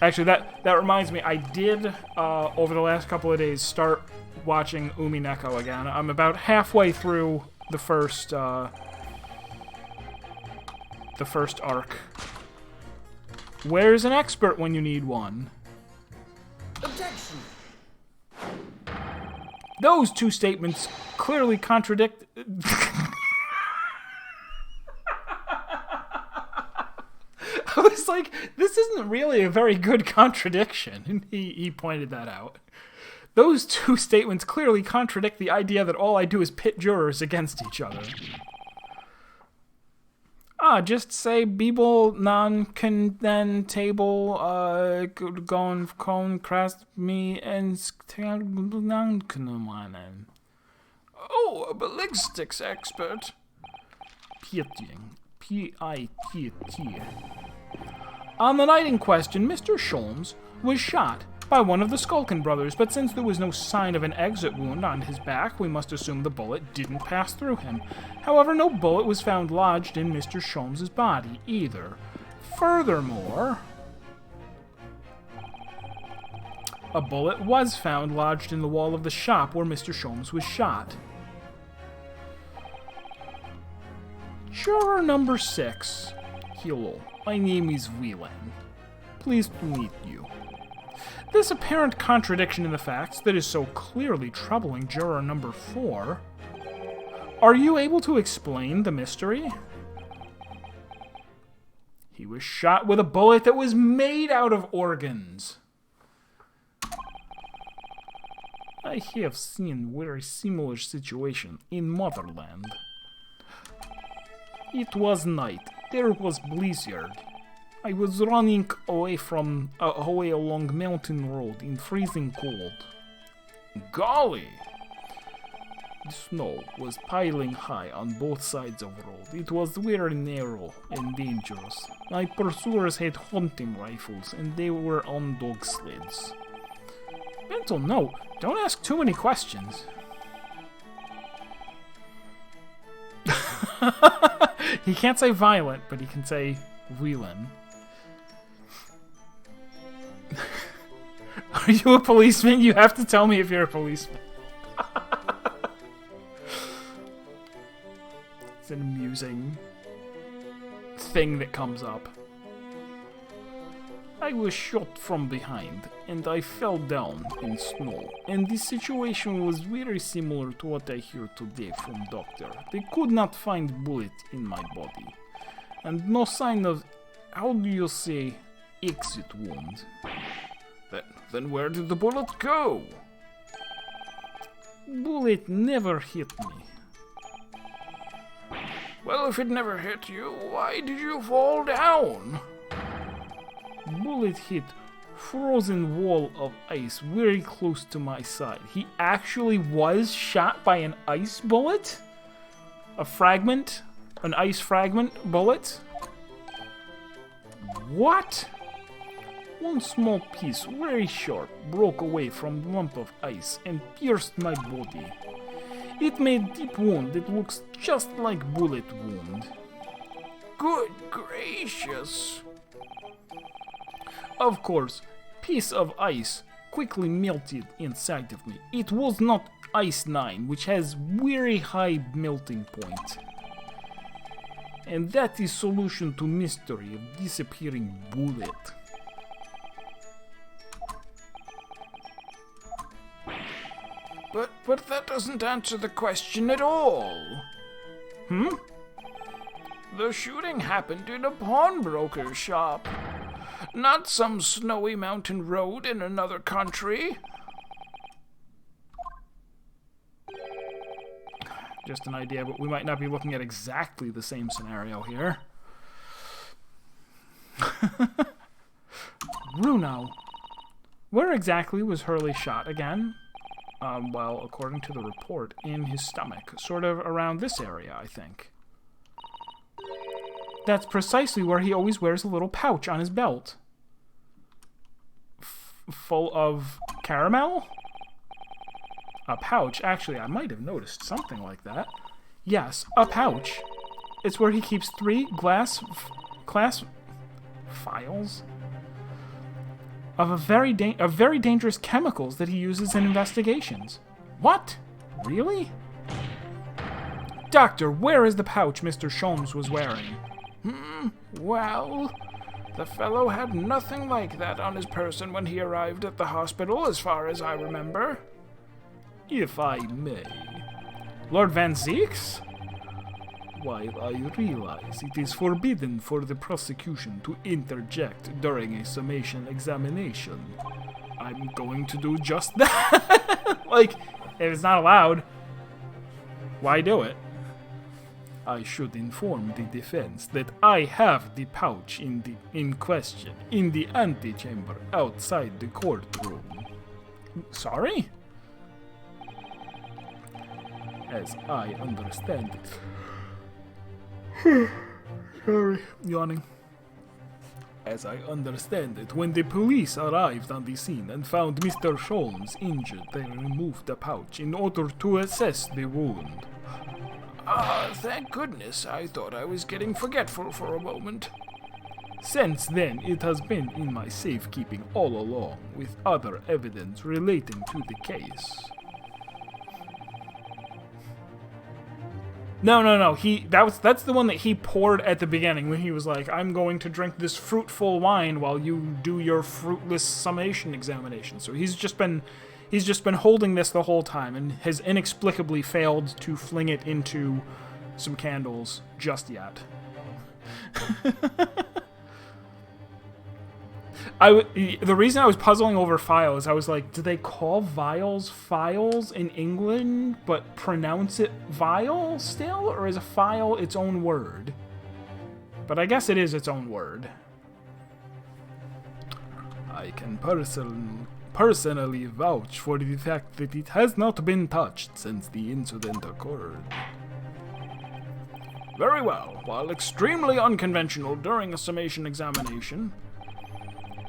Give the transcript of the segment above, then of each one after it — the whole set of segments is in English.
Actually, that reminds me. I did, over the last couple of days, start watching Umineko again. I'm about halfway through the first arc. Where's an expert when you need one? Objection! Those two statements clearly contradict... I was like, this isn't really a very good contradiction. And he pointed that out. Those two statements clearly contradict the idea that all I do is pit jurors against each other. Just say Bibel non-con table gon con crast me and non-con. Oh, a ballistics expert. Pitting. P-I-T-T. On the night in question, Mr. Sholmes was shot by one of the Skulkin brothers, but since there was no sign of an exit wound on his back, we must assume the bullet didn't pass through him. However, no bullet was found lodged in Mr. Sholmes' body either. Furthermore, a bullet was found lodged in the wall of the shop where Mr. Sholmes was shot. Juror number 6. Hello, my name is Whelan. Pleased to meet you. This apparent contradiction in the facts that is so clearly troubling juror number 4. Are you able to explain the mystery? He was shot with a bullet that was made out of organs. I have seen very similar situation in Motherland. It was night. There was blizzard. I was running away along mountain road in freezing cold. Golly! The snow was piling high on both sides of the road. It was very narrow and dangerous. My pursuers had hunting rifles and they were on dog sleds. Mental note, don't ask too many questions. He can't say violent, but he can say Whelan. Are you a policeman? You have to tell me if you're a policeman. It's an amusing thing that comes up. I was shot from behind, and I fell down in snow. And this situation was very similar to what I hear today from doctor. They could not find bullet in my body. And no sign of, how do you say, exit wound. Then where did the bullet go? Bullet never hit me. Well, if it never hit you, why did you fall down? Bullet hit frozen wall of ice very close to my side. He actually was shot by an ice bullet? A fragment? An ice fragment bullet? What? One small piece, very sharp, broke away from the lump of ice and pierced my body. It made deep wound that looks just like bullet wound. Good gracious! Of course, piece of ice quickly melted inside of me. It was not Ice 9, which has very high melting point. And that is solution to mystery of disappearing bullet. But that doesn't answer the question at all. The shooting happened in a pawnbroker's shop, not some snowy mountain road in another country. Just an idea, but we might not be looking at exactly the same scenario here. Runo. Where exactly was Hurley shot again? Well, according to the report, in his stomach. Sort of around this area, I think. That's precisely where he always wears a little pouch on his belt. Full of caramel? A pouch? Actually, I might have noticed something like that. Yes, a pouch. It's where he keeps 3 glass files. of very dangerous chemicals that he uses in investigations. What? Really? Doctor, where is the pouch Mr. Sholmes was wearing? Well, the fellow had nothing like that on his person when he arrived at the hospital, as far as I remember. If I may. Lord Van Zieks? While I realize it is forbidden for the prosecution to interject during a summation examination, I'm going to do just that. Like, if it's not allowed, why do it? I should inform the defense that I have the pouch in question in the antechamber outside the courtroom. Sorry? As I understand it. Sorry, yawning. As I understand it, when the police arrived on the scene and found Mr. Sholmes injured, they removed the pouch in order to assess the wound. Thank goodness. I thought I was getting forgetful for a moment. Since then, it has been in my safekeeping all along, with other evidence relating to the case. No. That's the one that he poured at the beginning when he was like, I'm going to drink this fruitful wine while you do your fruitless summation examination. So he's just been holding this the whole time and has inexplicably failed to fling it into some candles just yet. The reason I was puzzling over files, I was like, do they call vials files in England, but pronounce it vial still? Or is a file its own word? But I guess it is its own word. I can personally vouch for the fact that it has not been touched since the incident occurred. Very well. While extremely unconventional during a summation examination,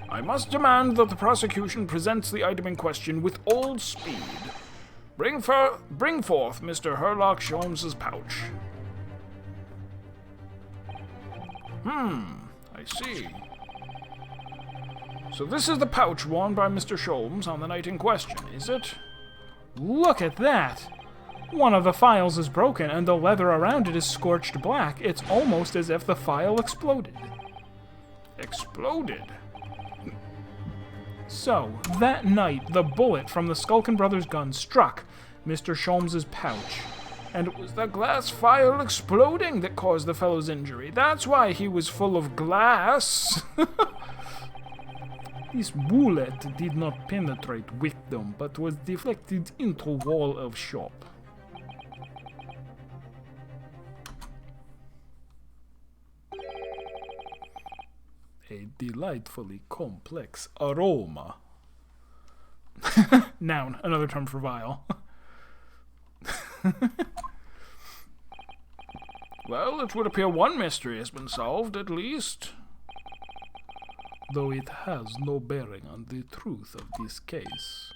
I must demand that the prosecution presents the item in question with all speed. Bring forth Mr. Herlock Sholmes' pouch. I see. So this is the pouch worn by Mr. Sholmes on the night in question, is it? Look at that! One of the files is broken and the leather around it is scorched black. It's almost as if the file exploded. Exploded? So, that night, the bullet from the Skulkin Brothers' gun struck Mr. Sholmes' pouch. And it was the glass file exploding that caused the fellow's injury. That's why he was full of glass. This bullet did not penetrate victim, but was deflected into wall of shop. A delightfully complex aroma. Noun, another term for vial. Well, it would appear one mystery has been solved, at least. Though it has no bearing on the truth of this case.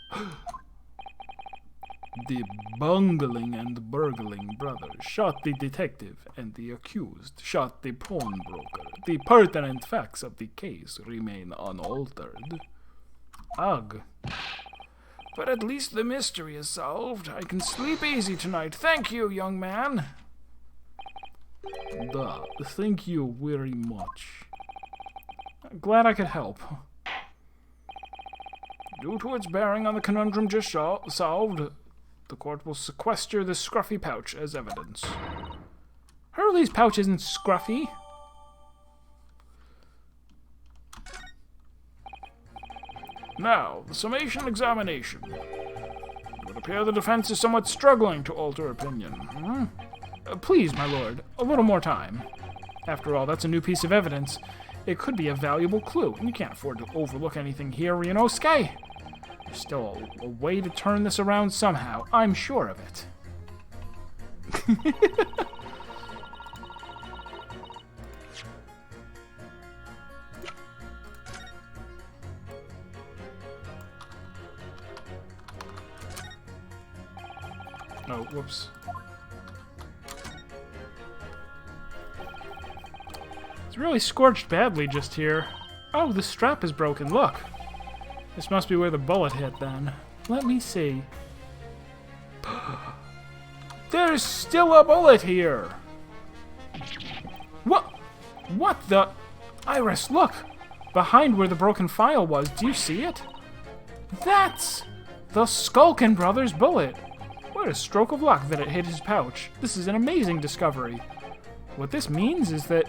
The bungling and burgling brothers shot the detective, and the accused shot the pawnbroker. The pertinent facts of the case remain unaltered. Ugh. But at least the mystery is solved. I can sleep easy tonight. Thank you, young man. Thank you very much. Glad I could help. Due to its bearing on the conundrum just solved, the court will sequester this scruffy pouch as evidence. Hurley's pouch isn't scruffy. Now, the summation examination. It would appear the defense is somewhat struggling to alter opinion. Please, my lord, a little more time. After all, that's a new piece of evidence. It could be a valuable clue, and you can't afford to overlook anything here, Ryunosuke. There's still a way to turn this around somehow. I'm sure of it. Oh, whoops. It's really scorched badly just here. Oh, the strap is broken, look. This must be where the bullet hit, then. Let me see. There's still a bullet here! What? What the? Iris, look! Behind where the broken file was, do you see it? That's the Skulkin Brothers bullet! What a stroke of luck that it hit his pouch. This is an amazing discovery. What this means is that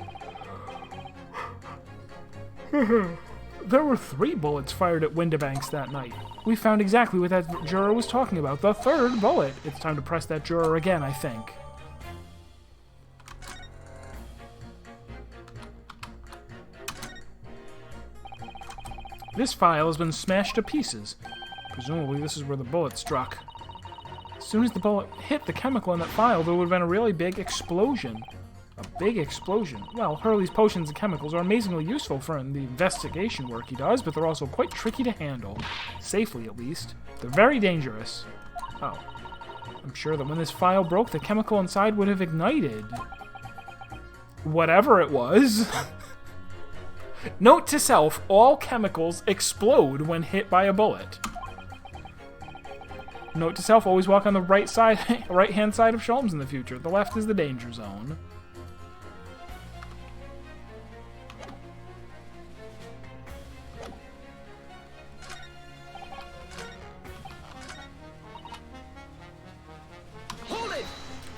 there were 3 bullets fired at Windibanks that night. We found exactly what that juror was talking about. The 3rd bullet. It's time to press that juror again, I think. This file has been smashed to pieces. Presumably this is where the bullet struck. As soon as the bullet hit the chemical in that file, there would have been a really big explosion. A big explosion. Well, Hurley's potions and chemicals are amazingly useful for the investigation work he does, but they're also quite tricky to handle. Safely, at least. They're very dangerous. Oh. I'm sure that when this file broke, the chemical inside would have ignited. Whatever it was. Note to self, all chemicals explode when hit by a bullet. Note to self, always walk on the right-hand side of Sholmes in the future. The left is the danger zone.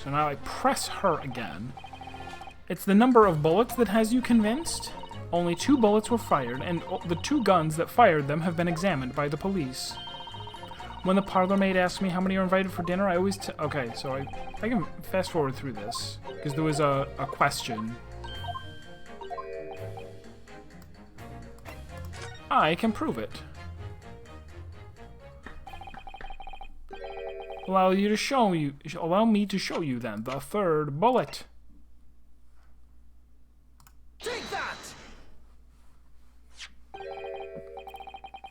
So now I press her again. It's the number of bullets that has you convinced? Only 2 bullets were fired, and the 2 guns that fired them have been examined by the police. When the parlor maid asks me how many are invited for dinner, I always okay, so I can fast forward through this, because there was a question. I can prove it. Allow me to show you then the 3rd bullet. Take that!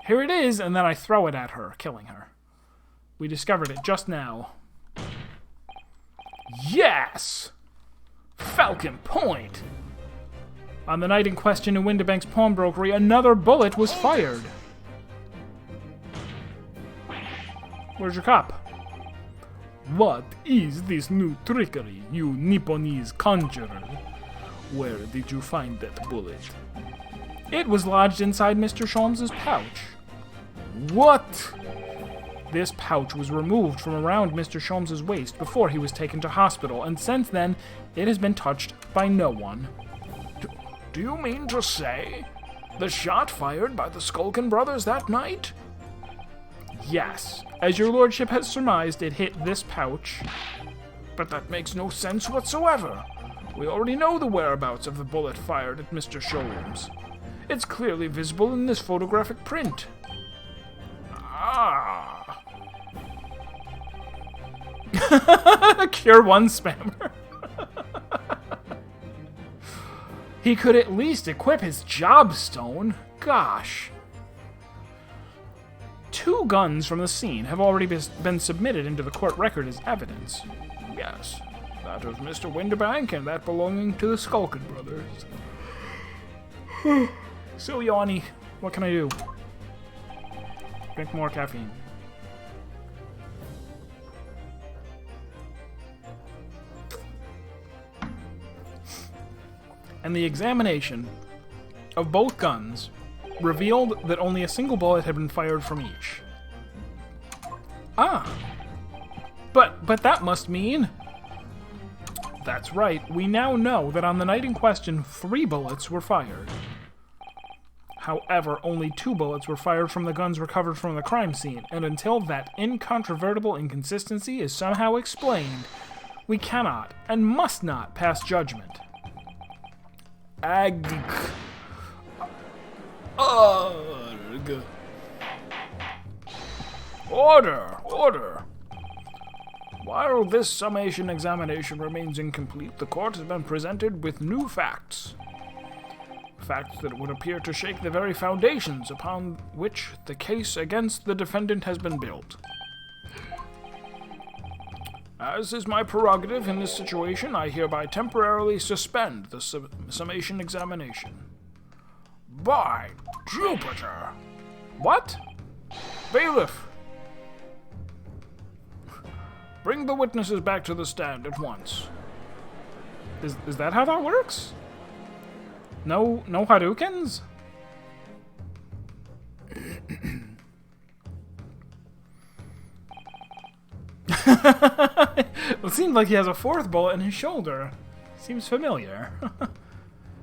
Here it is, and then I throw it at her, killing her. We discovered it just now. Yes! Falcon Point! On the night in question in Windibank's pawnbrokery, another bullet was fired. Where's your cup? What is this new trickery, you Nipponese conjurer? Where did you find that bullet? It was lodged inside Mr. Sholmes' pouch. What? This pouch was removed from around Mr. Sholmes' waist before he was taken to hospital, and since then, it has been touched by no one. Do you mean to say the shot fired by the Skulkin Brothers that night? Yes. As your lordship has surmised, it hit this pouch. But that makes no sense whatsoever. We already know the whereabouts of the bullet fired at Mr. Sholmes. It's clearly visible in this photographic print. Ah. Cure 1 spammer. He could at least equip his jobstone. Gosh. 2 guns from the scene have already been submitted into the court record as evidence. Yes, that of Mr. Windibank and that belonging to the Skulkin Brothers. So, Yanni, what can I do? Drink more caffeine. And the examination of both guns revealed that only a single bullet had been fired from each. Ah! But that must mean... That's right, we now know that on the night in question, 3 bullets were fired. However, only 2 bullets were fired from the guns recovered from the crime scene, and until that incontrovertible inconsistency is somehow explained, we cannot and must not pass judgment. Ugh. Order! While this summation examination remains incomplete, the court has been presented with new facts. Facts that would appear to shake the very foundations upon which the case against the defendant has been built. As is my prerogative in this situation, I hereby temporarily suspend the summation examination. By Jupiter! What? Bailiff! Bring the witnesses back to the stand at once. Is that how that works? No Hadoukens? It seems like he has a fourth bullet in his shoulder. Seems familiar.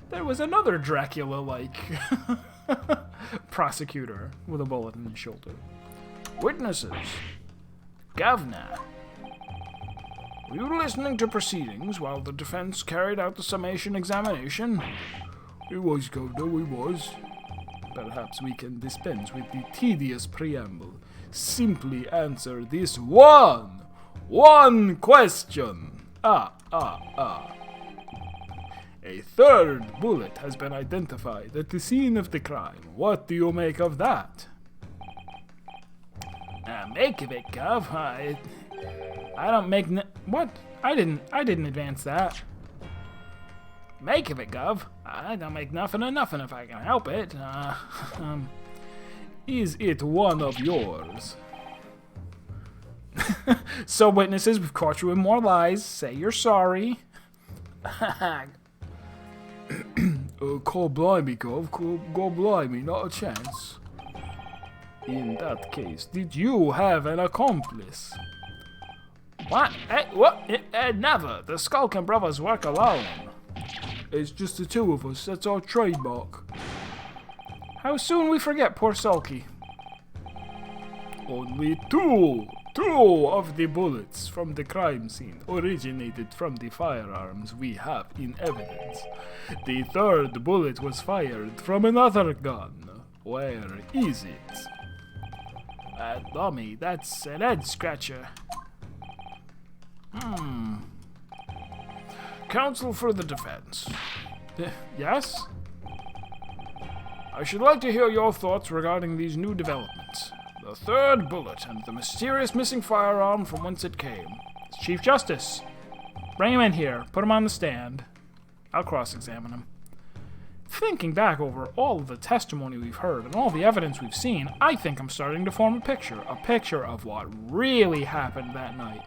There was another Dracula-like prosecutor with a bullet in his shoulder. Witnesses. Governor. Were you listening to proceedings while the defense carried out the summation examination? We was, Governor, we was. Perhaps we can dispense with the tedious preamble. Simply answer this one question. A third bullet has been identified at the scene of the crime. What do you make of that? Make of it, Gov. I don't make what? I didn't advance that. Make of it, Gov. I don't make nothing of nothing if I can help it. Is it one of yours? So, witnesses, we've caught you in more lies. Say you're sorry. Call blimey, Gov. Call blimey, not a chance. In that case, did you have an accomplice? What? What? Never. The Skulkin brothers work alone. It's just the two of us. That's our trademark. How soon we forget poor Sulky? Only two of the bullets from the crime scene originated from the firearms we have in evidence. The third bullet was fired from another gun. Where is it? Lummy, that's an head scratcher. Counsel for the defense. Yes? I should like to hear your thoughts regarding these new developments. The third bullet and the mysterious missing firearm from whence it came. Chief Justice. Bring him in here. Put him on the stand. I'll cross-examine him. Thinking back over all of the testimony we've heard and all the evidence we've seen, I think I'm starting to form a picture of what really happened that night.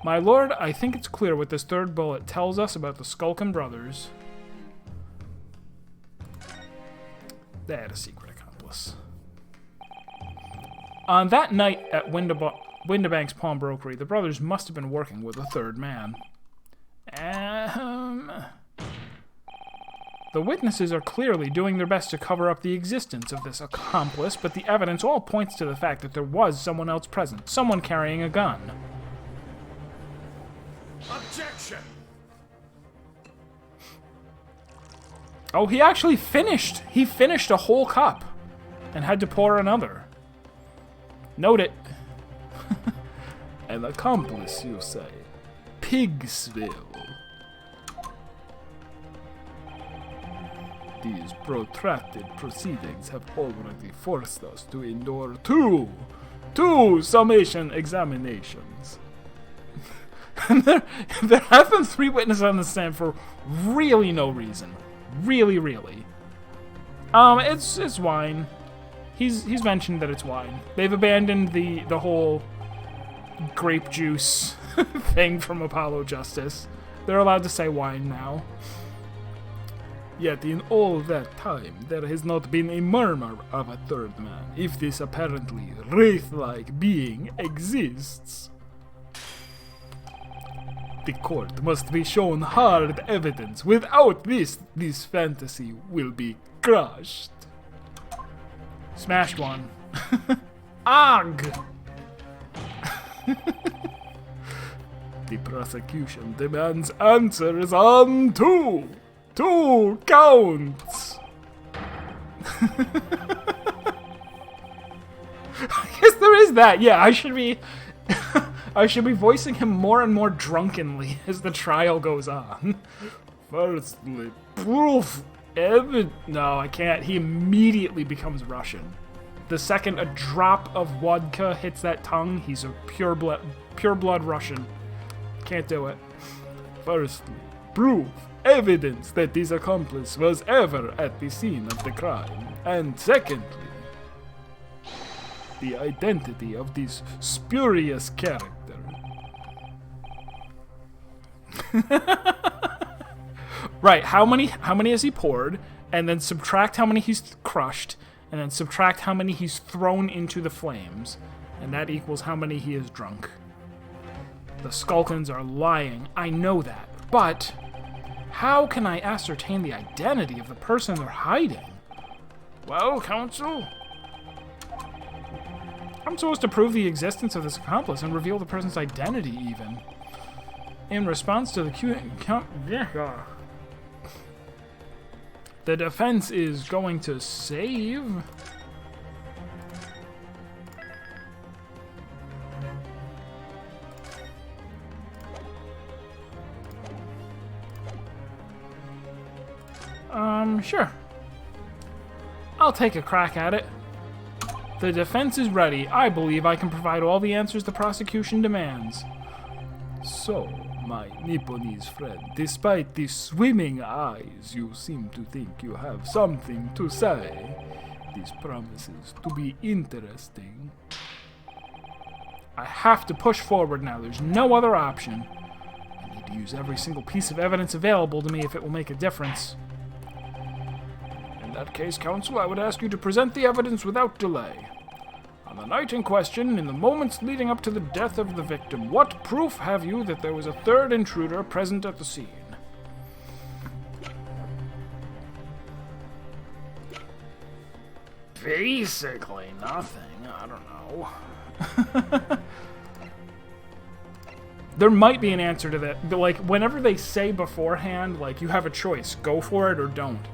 My lord, I think it's clear what this third bullet tells us about the Skulkin brothers. They had a secret accomplice. On that night at Windibank's pawnbrokery, the brothers must have been working with a third man. The witnesses are clearly doing their best to cover up the existence of this accomplice, but the evidence all points to the fact that there was someone else present, someone carrying a gun. Objection! Oh, he actually finished! He finished a whole cup and had to pour another. Note it. An accomplice, you say? Pigsville. These protracted proceedings have already forced us to endure two summation examinations. And there have been 3 witnesses on the stand for really no reason. Really. It's wine. He's mentioned that it's wine. They've abandoned the whole grape juice thing from Apollo Justice. They're allowed to say wine now. Yet in all that time, there has not been a murmur of a third man, if this apparently wraith-like being exists. The court must be shown hard evidence. Without this fantasy will be crushed. Smashed one. Ag! The prosecution demands answers on two counts. I guess there is that. Yeah, I should be voicing him more and more drunkenly as the trial goes on. Firstly, proof, evidence. No, I can't. He immediately becomes Russian. The second a drop of vodka hits that tongue, he's a pure blood Russian. Can't do it. Firstly, proof, evidence that this accomplice was ever at the scene of the crime. And secondly, the identity of this spurious character. Right, how many has he poured, and then subtract how many he's crushed, and then subtract how many he's thrown into the flames, and that equals how many he has drunk. The Skulkans are lying, I know that, but how can I ascertain the identity of the person they're hiding? Well, Counsel? I'm supposed to prove the existence of this accomplice and reveal the person's identity, even. In response to the defense is going to save. Sure. I'll take a crack at it. The defense is ready. I believe I can provide all the answers the prosecution demands. So, my Nipponese friend, despite the swimming eyes, you seem to think you have something to say. This promises to be interesting. I have to push forward now. There's no other option. I need to use every single piece of evidence available to me if it will make a difference. In that case, Counsel, I would ask you to present the evidence without delay. On the night in question, in the moments leading up to the death of the victim, what proof have you that there was a third intruder present at the scene? Basically nothing. I don't know. There might be an answer to that. But, like, whenever they say beforehand, like, you have a choice, go for it or don't.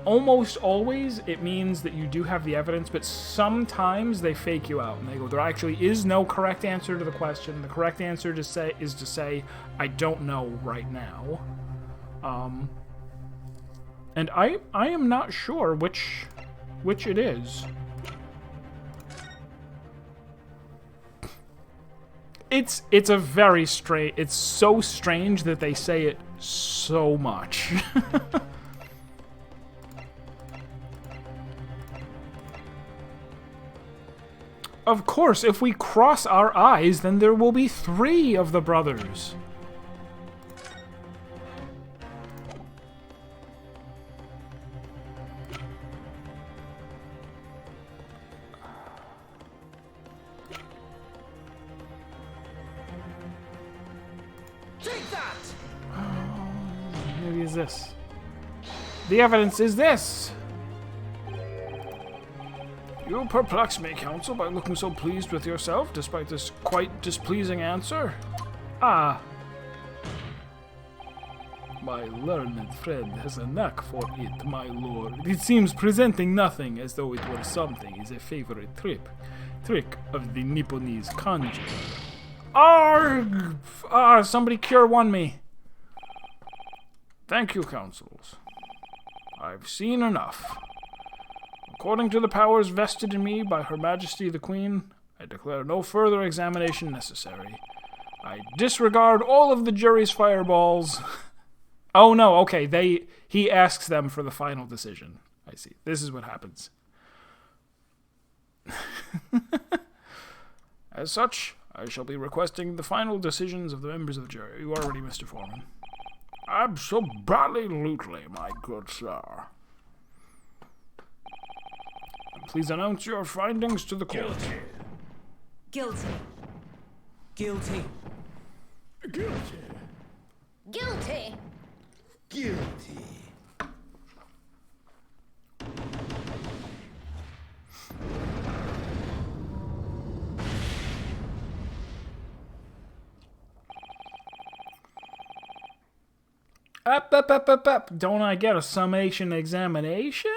Almost always, it means that you do have the evidence, but sometimes they fake you out and they go, there actually is no correct answer to the question. The correct answer is to say, I don't know right now. And I am not sure which it is. It's a very strange. It's so strange that they say it so much. Of course, if we cross our eyes, then there will be 3 of the brothers. Take that! Maybe it's this. The evidence is this! You perplex me, Counsel, by looking so pleased with yourself, despite this quite displeasing answer. Ah. My learned friend has a knack for it, my lord. It seems presenting nothing as though it were something is a favorite trick of the Nipponese conjurer. Arg! Ah, somebody cure one me. Thank you, Counsels. I've seen enough. According to the powers vested in me by Her Majesty the Queen, I declare no further examination necessary. I disregard all of the jury's fireballs. Oh no, okay, he asks them for the final decision. I see. This is what happens. As such, I shall be requesting the final decisions of the members of the jury. You are ready, Mr. Foreman. Absolutely, my good sir. Please announce your findings to the court. Guilty. Guilty. Guilty. Guilty. Guilty. Up. Don't I get a summation examination?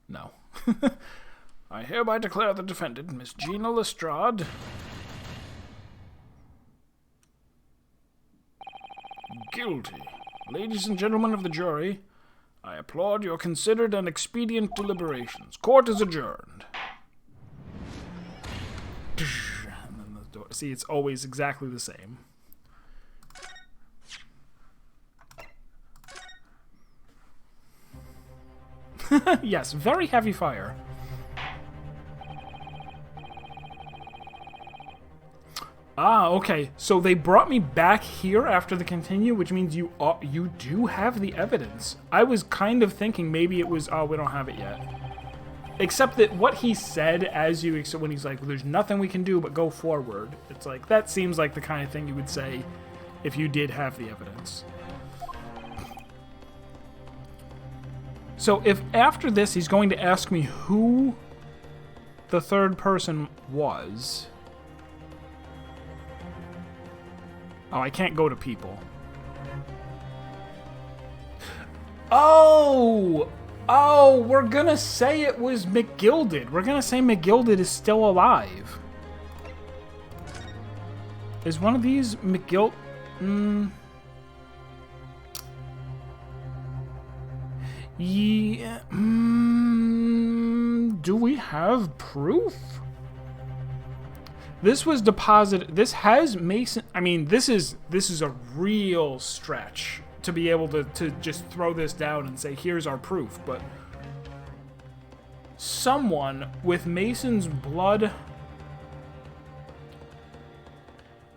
No. I hereby declare the defendant, Miss Gina Lestrade, guilty. Ladies and gentlemen of the jury, I applaud your considered and expedient deliberations. Court is adjourned. And then the door. See, it's always exactly the same. Yes, very heavy fire. Ah, okay. So they brought me back here after the continue, which means you do have the evidence. I was kind of thinking maybe it was, oh, we don't have it yet. Except that what he said when he's like, well, there's nothing we can do but go forward. It's like, that seems like the kind of thing you would say if you did have the evidence. So if after this he's going to ask me who the third person was... Oh, I can't go to people. Oh! Oh, we're gonna say it was McGilded. We're gonna say McGilded is still alive. Is one of these McGild... Yeah... Do we have proof? This was deposited. This has Mason. I mean, this is a real stretch to be able to just throw this down and say, here's our proof. But someone with Mason's blood.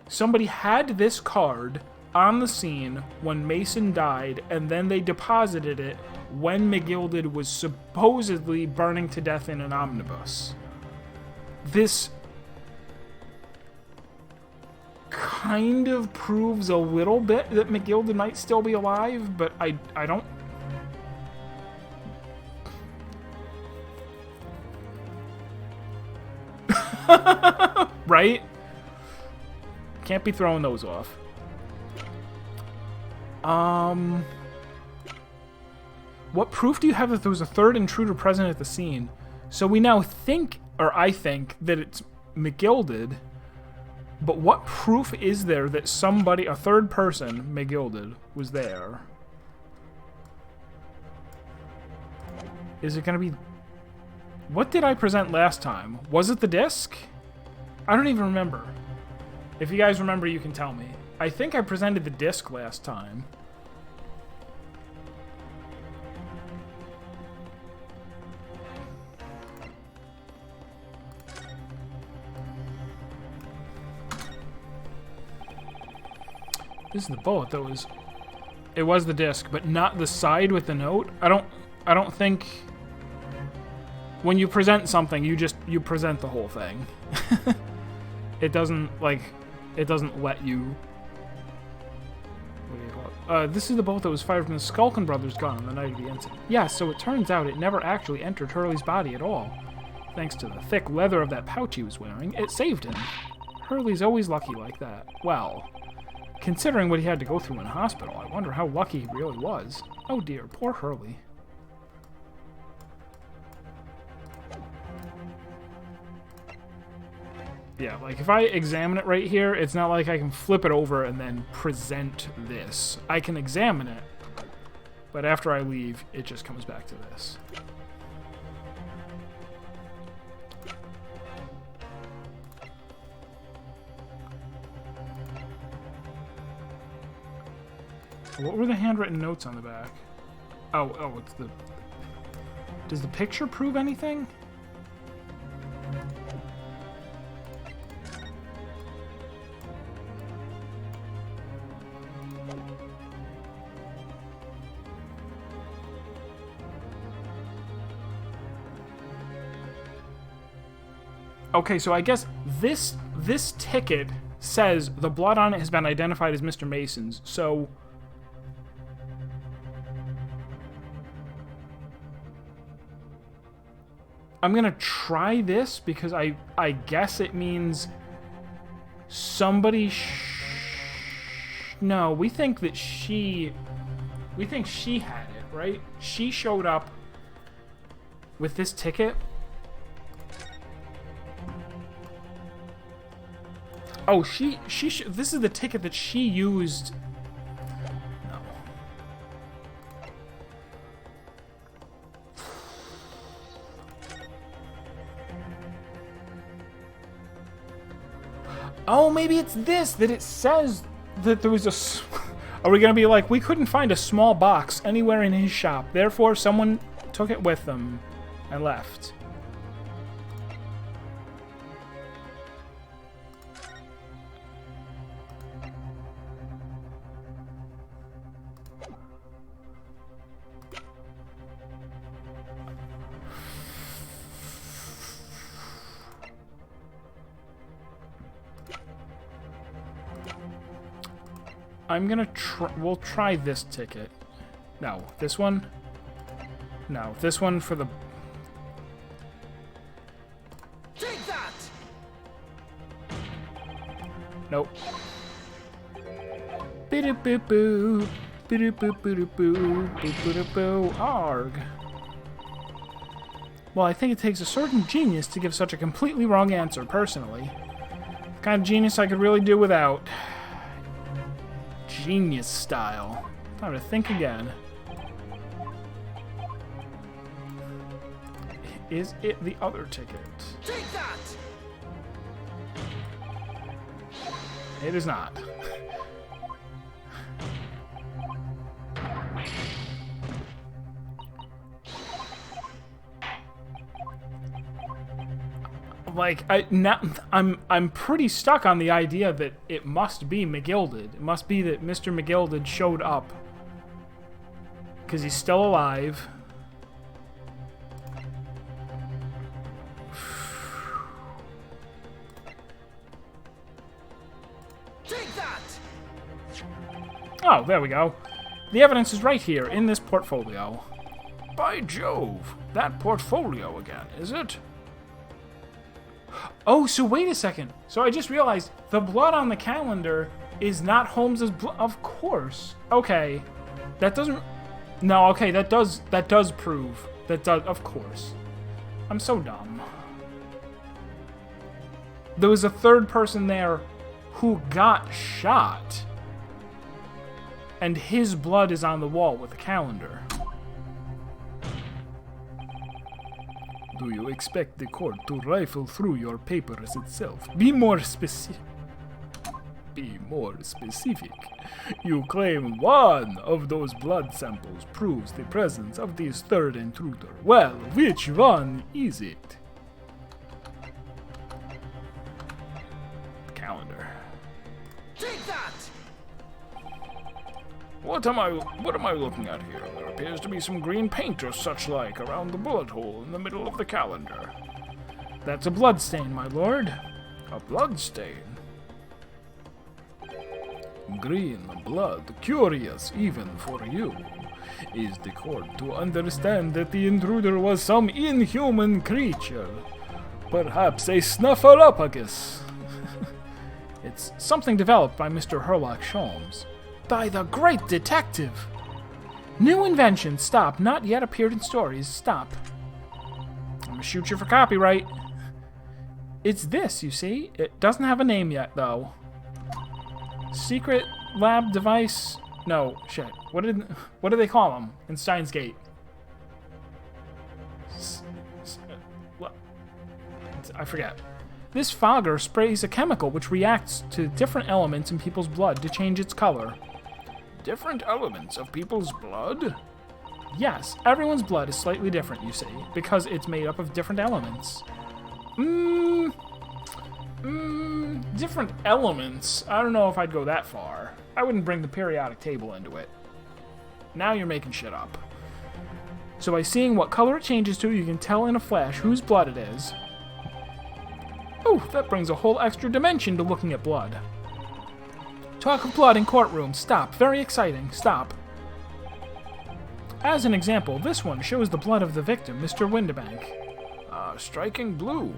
Somebody had this card on the scene when Mason died, and then they deposited it when McGilded was supposedly burning to death in an omnibus. This kind of proves a little bit that McGilded might still be alive, but I don't... Right? Can't be throwing those off. What proof do you have that there was a third intruder present at the scene? So we now think, or I think, that it's McGilded. But what proof is there that somebody, a third person, McGilded, was there? Is it going to be... What did I present last time? Was it the disc? I don't even remember. If you guys remember, you can tell me. I think I presented the disc last time. This is the bullet that was... It was the disc, but not the side with the note. I don't think... When you present something, you present the whole thing. It doesn't, like... It doesn't let you... What do you call it? This is the bullet that was fired from the Skulkin Brothers gun on the night of the incident. Yeah, so it turns out it never actually entered Hurley's body at all. Thanks to the thick leather of that pouch he was wearing, it saved him. Hurley's always lucky like that. Well... Considering what he had to go through in hospital, I wonder how lucky he really was. Oh dear, poor Hurley. Yeah, like if I examine it right here, it's not like I can flip it over and then present this. I can examine it, but after I leave, it just comes back to this. What were the handwritten notes on the back? Oh, it's the... Does the picture prove anything? Okay, so I guess this ticket says the blood on it has been identified as Mr. Mason's, so... I'm gonna try this because I guess it means somebody no, we think she had it, right? She showed up with this ticket. Oh, this is the ticket that she used. No. Oh, maybe it's this, that it says that there was a... Are we going to be like, we couldn't find a small box anywhere in his shop, therefore someone took it with them and left. I'm gonna we'll try this ticket. No, this one? No, this one for the... Take that! Nope. Bidoo-boo-boo. Bidoo-boo-boo-boo. Boo-boo-boo. Arg. Well, I think it takes a certain genius to give such a completely wrong answer, personally. The kind of genius I could really do without. Genius style. Time to think again. Is it the other ticket? Take that! It is not. Like, I'm pretty stuck on the idea that it must be McGilded. It must be that Mr. McGilded showed up because he's still alive. Take that! Oh, there we go. The evidence is right here in this portfolio. By Jove, that portfolio again, is it? Oh, so wait a second. So I just realized the blood on the calendar is not Holmes's blood. Of course. Okay. That doesn't... No, okay, that does prove. That does... Of course. I'm so dumb. There was a third person there who got shot. And his blood is on the wall with the calendar. Do you expect the court to rifle through your papers itself? Be more specific. You claim one of those blood samples proves the presence of this third intruder. Well, which one is it? Calendar. Take that! What am I looking at here? There appears to be some green paint or such like around the bullet hole in the middle of the calendar. That's a blood stain, my lord. A blood stain. Green blood, curious even for you. Is the court to understand that the intruder was some inhuman creature? Perhaps a snuffleupagus? It's something developed by Mr. Herlock Sholmes. By the great detective! New invention, stop. Not yet appeared in stories, stop. I'm gonna shoot you for copyright. It's this, you see? It doesn't have a name yet, though. Secret lab device... No, shit. What do they call them in Steins Gate? I forget. This fogger sprays a chemical which reacts to different elements in people's blood to change its color. Different elements of people's blood? Yes, everyone's blood is slightly different, you see, because it's made up of different elements. Different elements? I don't know if I'd go that far. I wouldn't bring the periodic table into it. Now you're making shit up. So by seeing what color it changes to, you can tell in a flash whose blood it is. Oh, that brings a whole extra dimension to looking at blood. Talk of blood in courtroom. Stop. Very exciting. Stop. As an example, this one shows the blood of the victim, Mr. Windibank. Striking blue.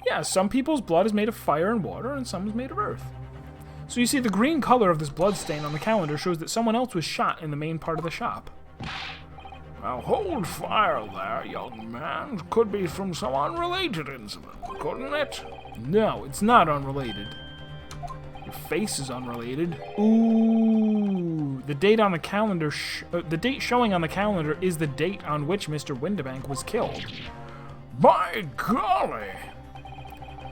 Yeah, some people's blood is made of fire and water, and some is made of earth. So you see, the green color of this blood stain on the calendar shows that someone else was shot in the main part of the shop. Now hold fire there, young man. Could be from some unrelated incident, couldn't it? No, it's not unrelated. Your face is unrelated. Ooh, the date on the calendar, the date showing on the calendar is the date on which Mr. Windibank was killed. By golly!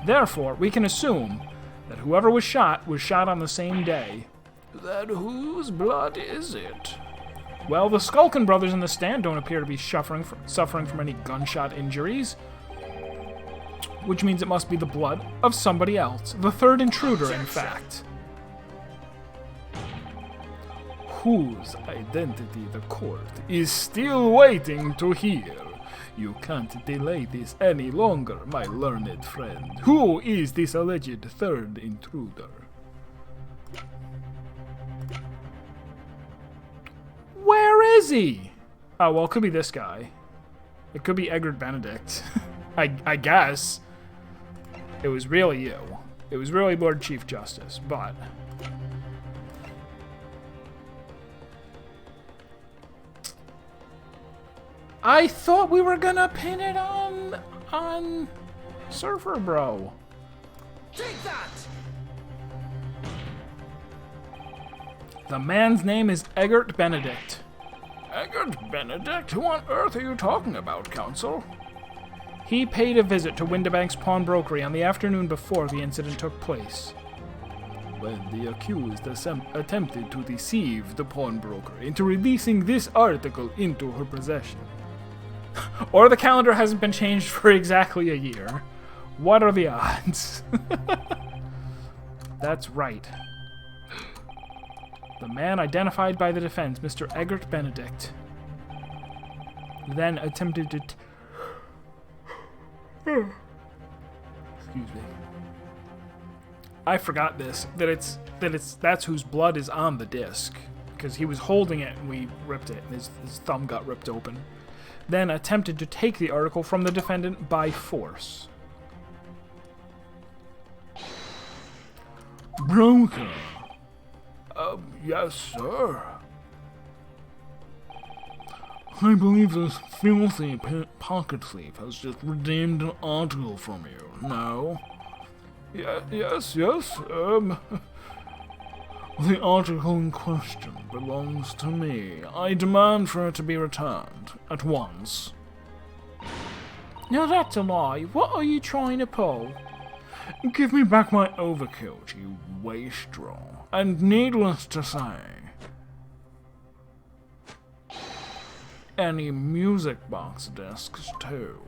Therefore, we can assume that whoever was shot on the same day. Then whose blood is it? Well, the Skulkin brothers in the stand don't appear to be suffering from any gunshot injuries. Which means it must be the blood of somebody else. The third intruder, in fact. Whose identity the court is still waiting to hear. You can't delay this any longer, my learned friend. Who is this alleged third intruder? Where is he? Oh, well, it could be this guy. It could be Egbert Benedict. I guess. It was really you. It was really Lord Chief Justice, but... I thought we were gonna pin it on Surfer Bro. Take that! The man's name is Egbert Benedict. Egbert Benedict? Who on earth are you talking about, Counsel? He paid a visit to Windibank's pawnbrokery on the afternoon before the incident took place. When the accused attempted to deceive the pawnbroker into releasing this article into her possession. Or the calendar hasn't been changed for exactly a year. What are the odds? That's right. The man identified by the defense, Mr. Egbert Benedict, then attempted to... Excuse me. I forgot this, that's whose blood is on the disc. Because he was holding it and we ripped it, and his thumb got ripped open. Then attempted to take the article from the defendant by force. Broker. Yes, sir. I believe this filthy pocket thief has just redeemed an article from you, no? Yes. The article in question belongs to me. I demand for it to be returned at once. Now that's a lie. What are you trying to pull? Give me back my overcoat, you wastrel. And needless to say, any music box discs too.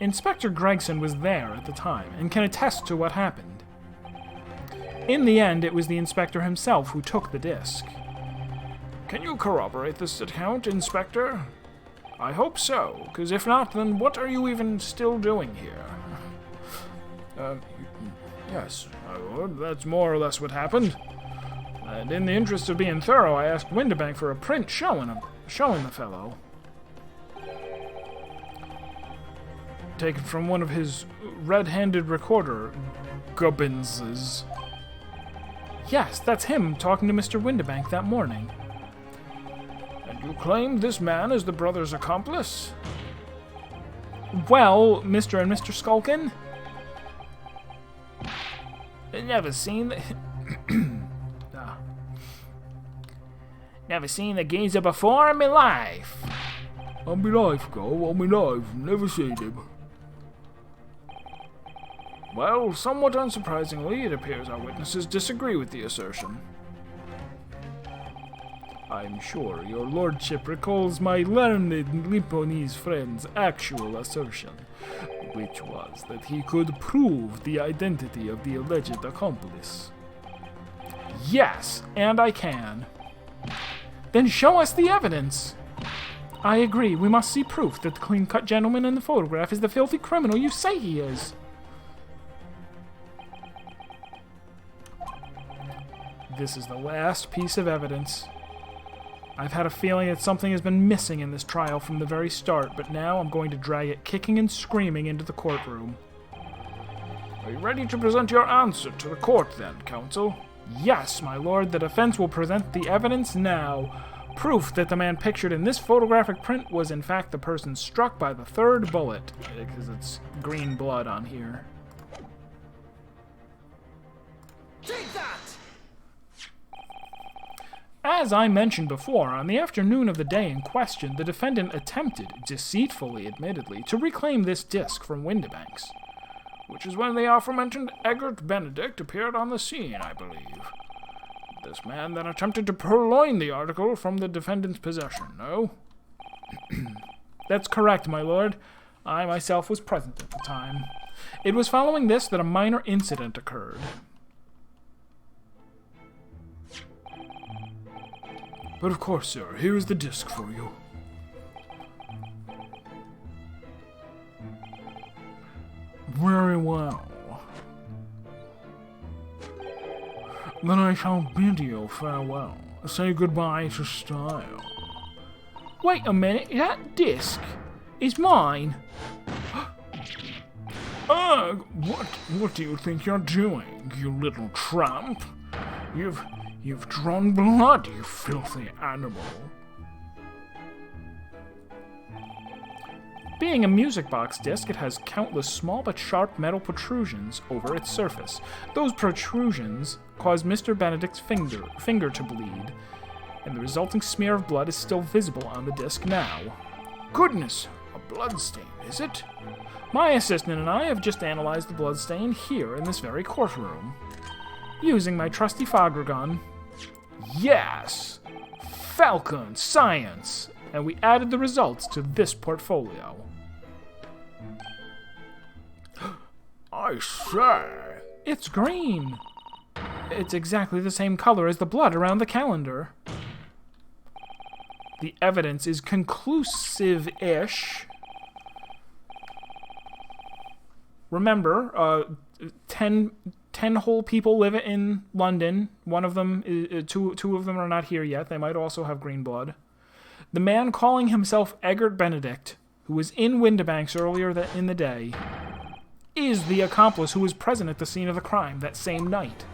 Inspector Gregson was there at the time and can attest to what happened. In the end, it was the inspector himself who took the disc. Can you corroborate this account, Inspector? I hope so, because if not, then what are you even still doing here? Yes, my lord, that's more or less what happened. And in the interest of being thorough, I asked Windibank for a print showing the fellow. Taken from one of his red-handed recorder gubbinses. Yes, that's him talking to Mr. Windibank that morning. And you claim this man is the brother's accomplice? Well, Mr. and Mr. Skulkin? Never seen the... Never seen the geezer before in my life. On me life, go. On me life. Never seen him. Well, somewhat unsurprisingly, it appears our witnesses disagree with the assertion. I'm sure your lordship recalls my learned Limponese friend's actual assertion, which was that he could prove the identity of the alleged accomplice. Yes, and I can. Then show us the evidence. I agree, we must see proof that the clean-cut gentleman in the photograph is the filthy criminal you say he is. This is the last piece of evidence. I've had a feeling that something has been missing in this trial from the very start, but now I'm going to drag it kicking and screaming into the courtroom. Are you ready to present your answer to the court then, counsel? Yes, my lord, the defense will present the evidence now. Proof that the man pictured in this photographic print was in fact the person struck by the third bullet, because it's green blood on here. Take that! As I mentioned before, on the afternoon of the day in question, the defendant attempted, deceitfully admittedly, to reclaim this disc from Windibank's. Which is when the aforementioned Egbert Benedict appeared on the scene, I believe. This man then attempted to purloin the article from the defendant's possession, no? That's correct, my lord. I myself was present at the time. It was following this that a minor incident occurred. But of course, sir, here is the disc for you. Very well. Then I shall bid you farewell. Say goodbye to style. Wait a minute, that disc is mine. Ugh, what do you think you're doing, you little tramp? You've drawn blood, you filthy animal. Being a music box disc, it has countless small but sharp metal protrusions over its surface. Those protrusions cause Mr. Benedict's finger to bleed, and the resulting smear of blood is still visible on the disc now. Goodness, a bloodstain, is it? My assistant and I have just analyzed the bloodstain here in this very courtroom. Using my trusty Fogger gun. Yes! Falcon science! And we added the results to this portfolio. I say! It's green! It's exactly the same color as the blood around the calendar. The evidence is conclusive-ish. Remember, 10 whole people live in London. One of them, two of them are not here yet. They might also have green blood. The man calling himself Egbert Benedict, who was in Windibanks earlier in the day, is the accomplice who was present at the scene of the crime that same night.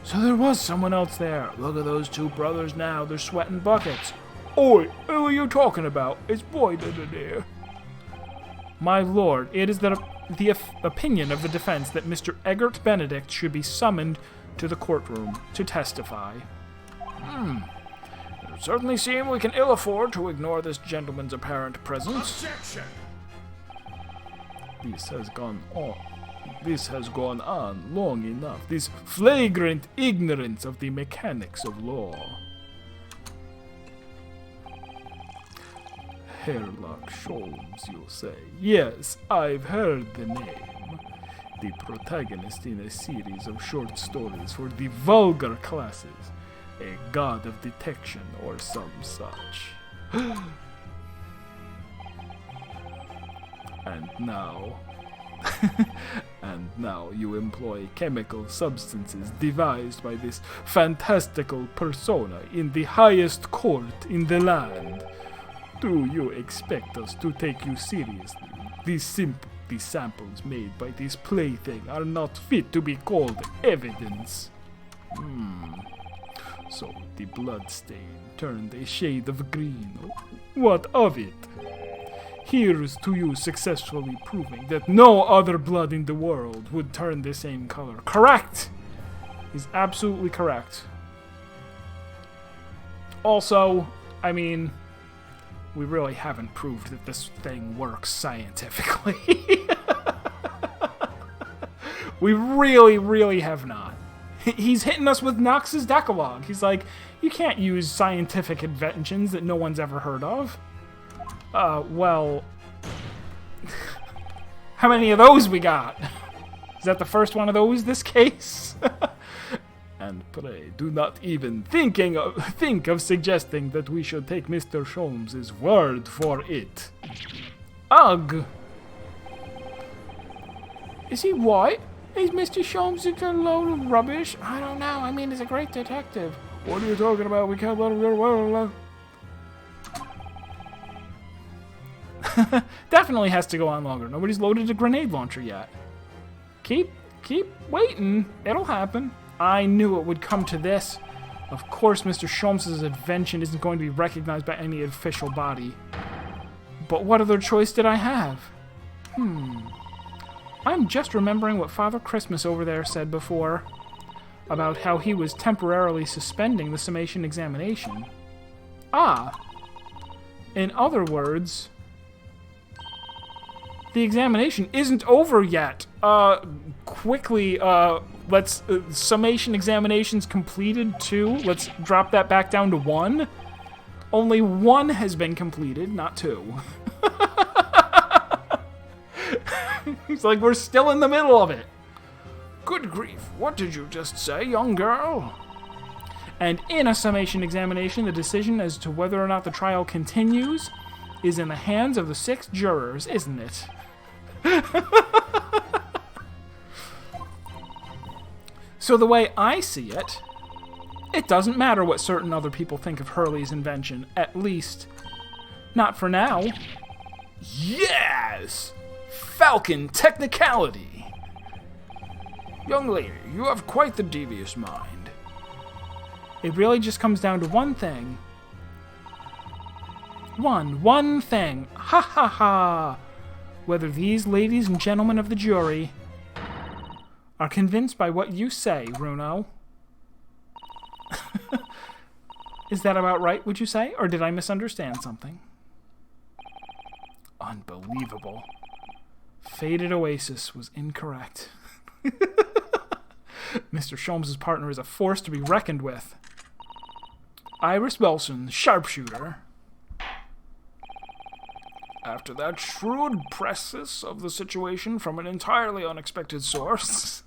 So there was someone else there. Look at those two brothers now. They're sweating buckets. Oi, who are you talking about? It's Boyd there. My lord, it is the opinion of the defense that Mr. Egbert Benedict should be summoned to the courtroom to testify. It would certainly seem we can ill afford to ignore this gentleman's apparent presence. Objection! This has gone on long enough. This flagrant ignorance of the mechanics of law. Sherlock Holmes, you say? Yes, I've heard the name. The protagonist in a series of short stories for the vulgar classes. A god of detection or some such. And now you employ chemical substances devised by this fantastical persona in the highest court in the land. Do you expect us to take you seriously? The samples made by this plaything are not fit to be called evidence. So the bloodstain turned a shade of green. What of it? Here's to you successfully proving that no other blood in the world would turn the same color. Correct! He's absolutely correct. Also, I mean, we really haven't proved that this thing works scientifically. We really have not. He's hitting us with Knox's Decalogue. He's like, you can't use scientific inventions that no one's ever heard of. Well, how many of those we got? Is that the first one of those this case? And pray, do not even think of suggesting that we should take Mr. Sholmes' word for it. Ugh! Is he what? Is Mr. Sholmes a load of rubbish? I don't know. I mean, he's a great detective. What are you talking about? We can't let him get away. Definitely has to go on longer. Nobody's loaded a grenade launcher yet. Keep waiting. It'll happen. I knew it would come to this. Of course, Mr. Sholmes' invention isn't going to be recognized by any official body. But what other choice did I have? I'm just remembering what Father Christmas over there said before about how he was temporarily suspending the summation examination. In other words, the examination isn't over yet. Quickly, let's, summation examinations completed 2. Let's drop that back down to 1. Only 1 has been completed, not 2. It's like we're still in the middle of it. Good grief, what did you just say, young girl? And in a summation examination, the decision as to whether or not the trial continues is in the hands of the 6 jurors, isn't it? So the way I see it, it doesn't matter what certain other people think of Hurley's invention, at least not for now. Yes! Falcon technicality! Young lady, you have quite the devious mind. It really just comes down to one thing. One thing. Ha ha ha! Whether these ladies and gentlemen of the jury are convinced by what you say, Runo. Is that about right, would you say? Or did I misunderstand something? Unbelievable. Faded Oasis was incorrect. Mr. Sholmes' partner is a force to be reckoned with. Iris Wilson, sharpshooter. After that shrewd precis of the situation from an entirely unexpected source,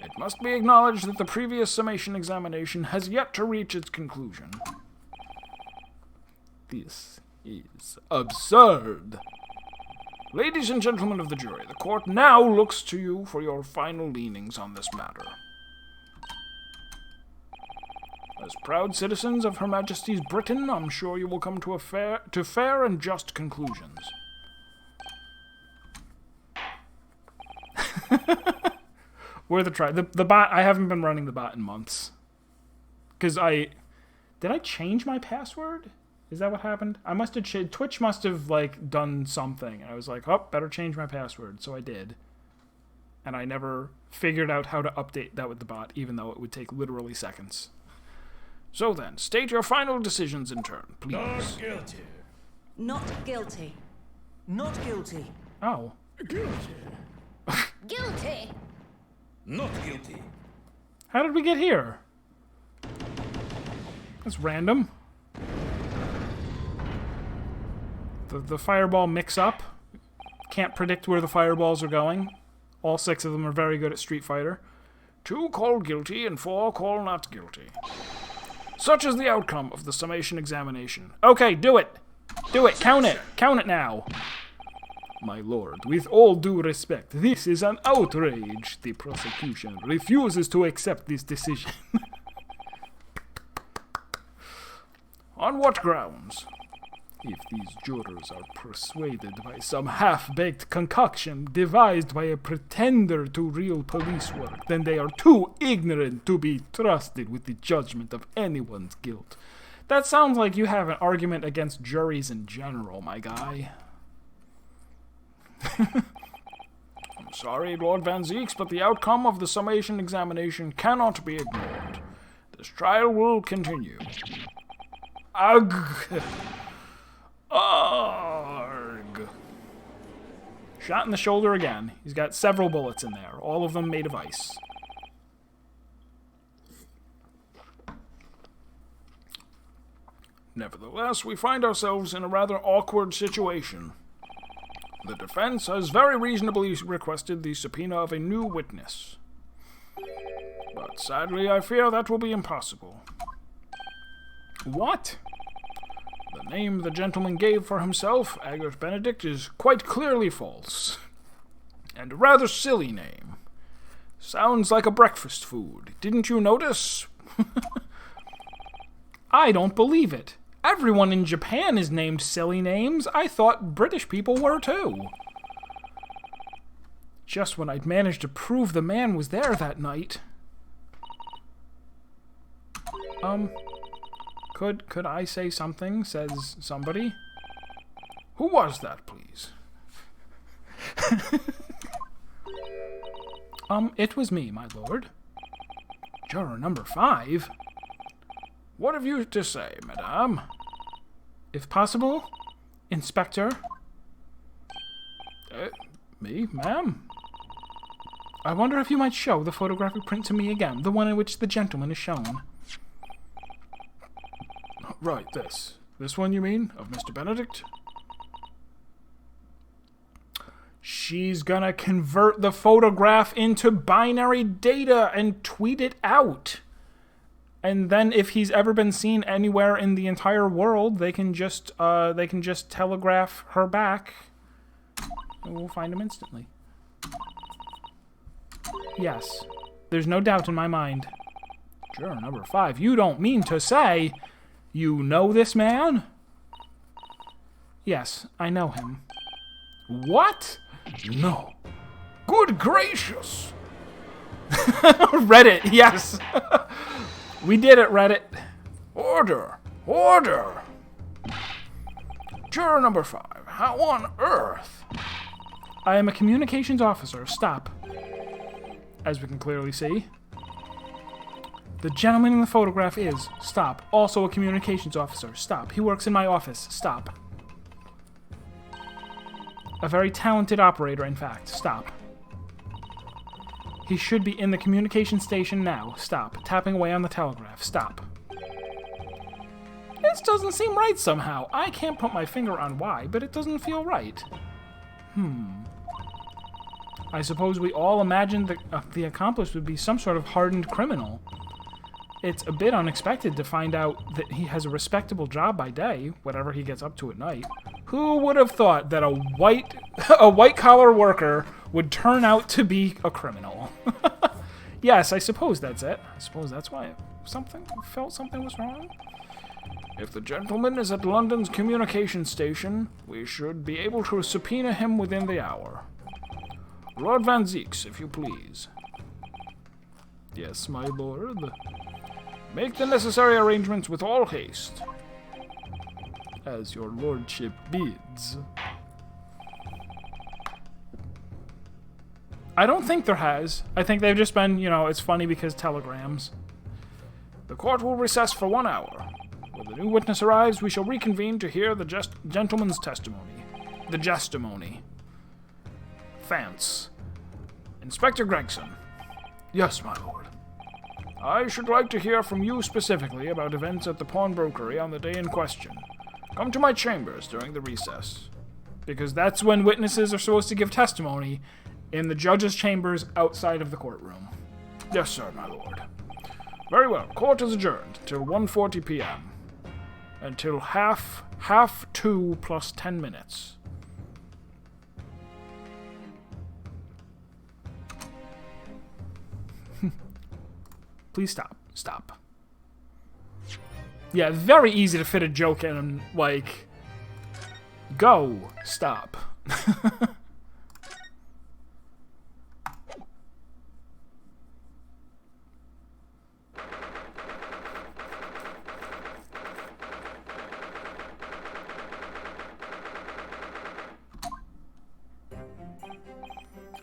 it must be acknowledged that the previous summation examination has yet to reach its conclusion. This is Absurd. Ladies and gentlemen of the jury, the court now looks to you for your final leanings on this matter. As proud citizens of Her Majesty's Britain, I'm sure you will come to fair and just conclusions. We're the bot. I haven't been running the bot in months. Because did I change my password? Is that what happened? I must have Twitch must have like done something. I was like, oh, better change my password. So I did. And I never figured out how to update that with the bot, even though it would take literally seconds. So then, state your final decisions in turn, please. Not guilty. Not guilty. Not guilty. Oh. Guilty. Guilty. Not guilty. How did we get here? That's random. The fireball mix-up. Can't predict where the fireballs are going. All 6 of them are very good at Street Fighter. 2 call guilty and 4 call not guilty. Such is the outcome of the summation examination. Okay, do it! Do it! Count it! Count it now! My lord, with all due respect, this is an outrage. The prosecution refuses to accept this decision. On what grounds? If these jurors are persuaded by some half-baked concoction devised by a pretender to real police work, then they are too ignorant to be trusted with the judgment of anyone's guilt. That sounds like you have an argument against juries in general, my guy. I'm sorry, Lord Van Zeeks, but the outcome of the summation examination cannot be ignored. This trial will continue. Ugh! Arg. Shot in the shoulder again. He's got several bullets in there, all of them made of ice. Nevertheless, we find ourselves in a rather awkward situation. The defense has very reasonably requested the subpoena of a new witness. But sadly, I fear that will be impossible. What? The name the gentleman gave for himself, Agarth Benedict, is quite clearly false. And a rather silly name. Sounds like a breakfast food. Didn't you notice? I don't believe it. Everyone in Japan is named silly names. I thought British people were too. Just when I'd managed to prove the man was there that night. Could I say something? Says somebody. Who was that, please? It was me, my lord. Juror number 5. What have you to say, madame? If possible, Inspector. Me, ma'am? I wonder if you might show the photographic print to me again, the one in which the gentleman is shown. Right, this. This one, you mean? Of Mr. Benedict? She's gonna convert the photograph into binary data and tweet it out. And then if he's ever been seen anywhere in the entire world, they can just telegraph her back, and we'll find him instantly. Yes, there's no doubt in my mind. Juror number 5. You don't mean to say you know this man? Yes, I know him. What? No. Good gracious! Reddit, yes. We did it, Reddit. Order! Order! Juror number 5, how on earth? I am a communications officer. Stop. As we can clearly see. The gentleman in the photograph is, stop, also a communications officer. Stop. He works in my office. Stop. A very talented operator, in fact. Stop. He should be in the communication station now. Stop. Tapping away on the telegraph. Stop. This doesn't seem right somehow. I can't put my finger on why, but it doesn't feel right. I suppose we all imagined the accomplice would be some sort of hardened criminal. It's a bit unexpected to find out that he has a respectable job by day, whatever he gets up to at night. Who would have thought that a white-collar worker would turn out to be a criminal? Yes, I suppose that's it. I suppose that's why something was wrong. If the gentleman is at London's communication station, we should be able to subpoena him within the hour. Lord Van Zeeks, if you please. Yes, my lord. Make the necessary arrangements with all haste. As your lordship bids. I don't think there has. I think they've just been, it's funny because telegrams. The court will recess for 1 hour. When the new witness arrives, we shall reconvene to hear the gentleman's testimony. The jestimony. Thance. Inspector Gregson. Yes, my lord. I should like to hear from you specifically about events at the pawnbrokery on the day in question. Come to my chambers during the recess. Because that's when witnesses are supposed to give testimony, in the judge's chambers outside of the courtroom. Yes, sir, my lord. Very well. Court is adjourned till 1:40 p.m. Until half 2 plus 10 minutes. Please stop. Stop. Yeah, very easy to fit a joke in, like, go. Stop.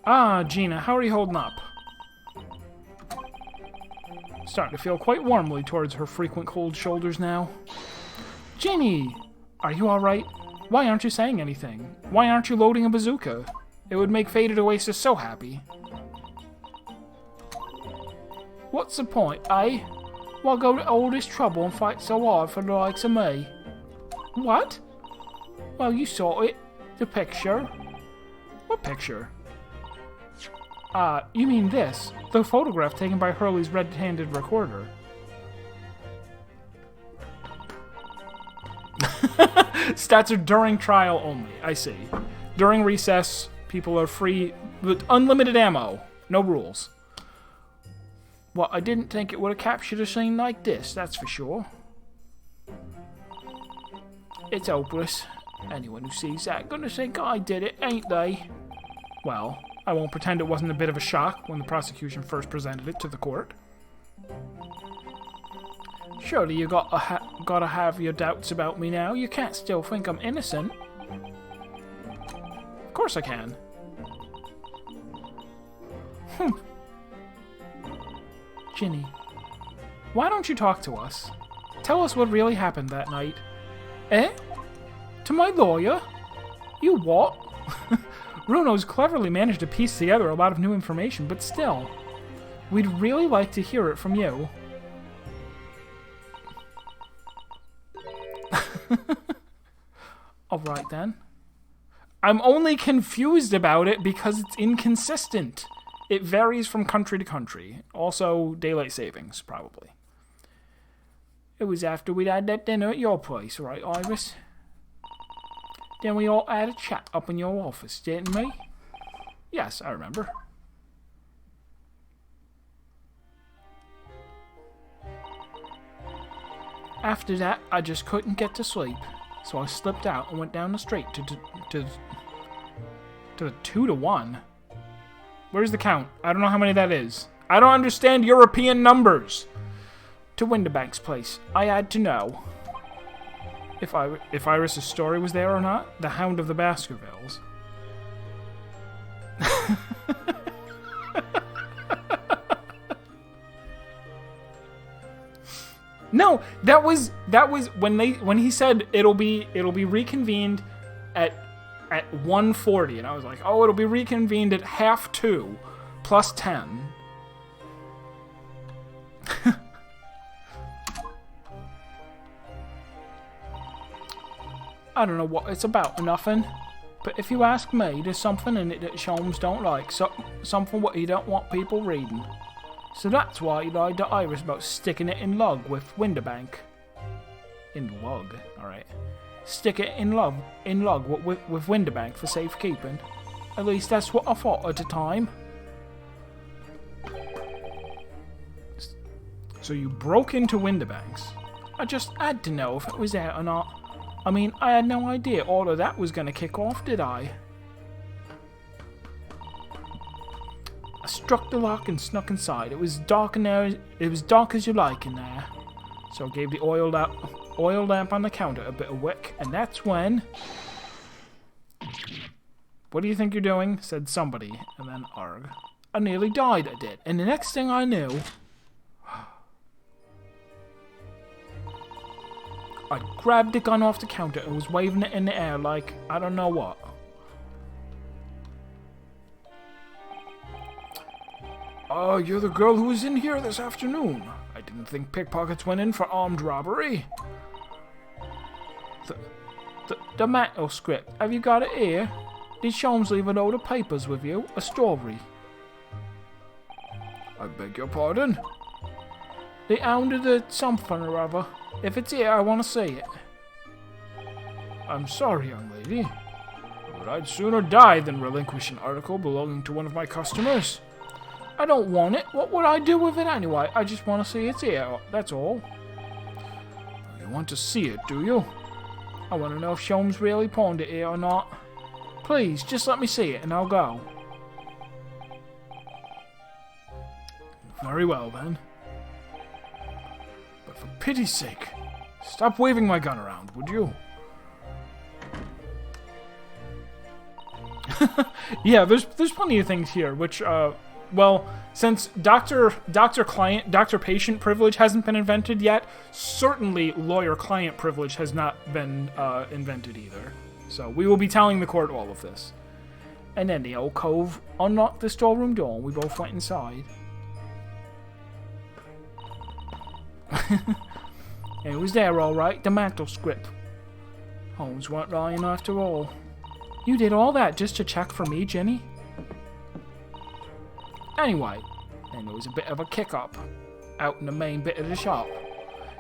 Ah, Gina, how are you holding up? Starting to feel quite warmly towards her frequent cold shoulders now. Ginny! Are you alright? Why aren't you saying anything? Why aren't you loading a bazooka? It would make Faded Oasis so happy. What's the point, eh? Why go to all this trouble and fight so hard for the likes of me? What? Well, you saw it. The picture. What picture? You mean this? The photograph taken by Hurley's red-handed recorder. Stats are during trial only, I see. During recess, people are free with unlimited ammo. No rules. Well, I didn't think it would have captured a scene like this, that's for sure. It's hopeless. Anyone who sees that gonna think I did it, ain't they? Well, I won't pretend it wasn't a bit of a shock when the prosecution first presented it to the court. Surely you gotta have your doubts about me now. You can't still think I'm innocent. Of course I can. Ginny, why don't you talk to us? Tell us what really happened that night. Eh? To my lawyer? You what? Runo's cleverly managed to piece together a lot of new information, but still, we'd really like to hear it from you. Alright then. I'm only confused about it because it's inconsistent. It varies from country to country. Also, daylight savings, probably. It was after we'd had that dinner at your place, right, Iris? Then we all had a chat up in your office, didn't we? Yes, I remember. After that, I just couldn't get to sleep, so I slipped out and went down the street to the 2-to-1. Where's the count? I don't know how many that is. I don't understand European numbers. To Windibank's place. I had to know if Iris's story was there or not. The Hound of the Baskervilles. No, that was when he said it'll be reconvened at 1:40, and I was like, oh, it'll be reconvened at 1:30 plus 10. I don't know what it's about or nothing, but if you ask me, there's something in it that Sholmes don't like, something what he don't want people reading. So that's why he lied to Iris about sticking it in lug with Windibank. In lug, alright. Stick it in lug with Windibank for safekeeping. At least that's what I thought at the time. So you broke into Windibank's. I just had to know if it was there or not. I mean, I had no idea all of that was going to kick off, did I? I struck the lock and snuck inside. It was dark in there. It was dark as you like in there. So I gave the oil lamp on the counter a bit of wick, and that's when... What do you think you're doing? Said somebody, and then arg. I nearly died, I did. And the next thing I knew... I grabbed the gun off the counter and was waving it in the air like I don't know what. Oh, you're the girl who was in here this afternoon. I didn't think pickpockets went in for armed robbery. The manuscript. Have you got it here? Did Sholmes leave a load of papers with you? A story? I beg your pardon? The Hound of the something or other. If it's here, I want to see it. I'm sorry, young lady, but I'd sooner die than relinquish an article belonging to one of my customers. I don't want it. What would I do with it anyway? I just want to see it's here. That's all. You want to see it, do you? I want to know if Sholmes really pawned it here or not. Please, just let me see it and I'll go. Very well, then. But for pity's sake, stop waving my gun around, would you? Yeah, there's plenty of things here, which, well, since doctor-patient privilege hasn't been invented yet, certainly lawyer-client privilege has not been invented either. So we will be telling the court all of this. And then the old cove unlocked the storeroom door and we both went inside. It was there all right, the manuscript. Holmes weren't lying after all. You did all that just to check for me, Jenny? Anyway, then there was a bit of a kick-up out in the main bit of the shop.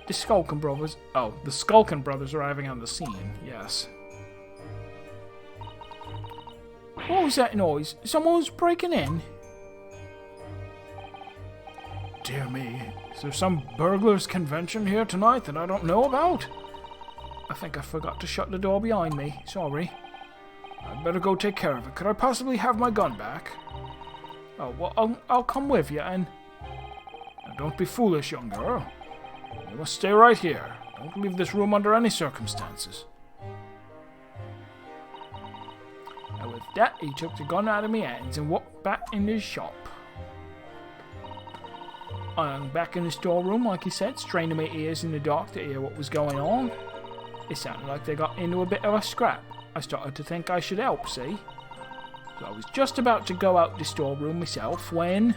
The Skulkin brothers... Oh, the Skulkin brothers arriving on the scene, yes. What was that noise? Someone was breaking in? Dear me, is there some burglars' convention here tonight that I don't know about? I think I forgot to shut the door behind me. Sorry. I'd better go take care of it. Could I possibly have my gun back? Oh, well, I'll come with you and... Now, don't be foolish, young girl. You must stay right here. Don't leave this room under any circumstances. And with that, he took the gun out of my hands and walked back in his shop. I hung back in the storeroom, like he said, straining my ears in the dark to hear what was going on. It sounded like they got into a bit of a scrap. I started to think I should help, see? So I was just about to go out the storeroom myself when...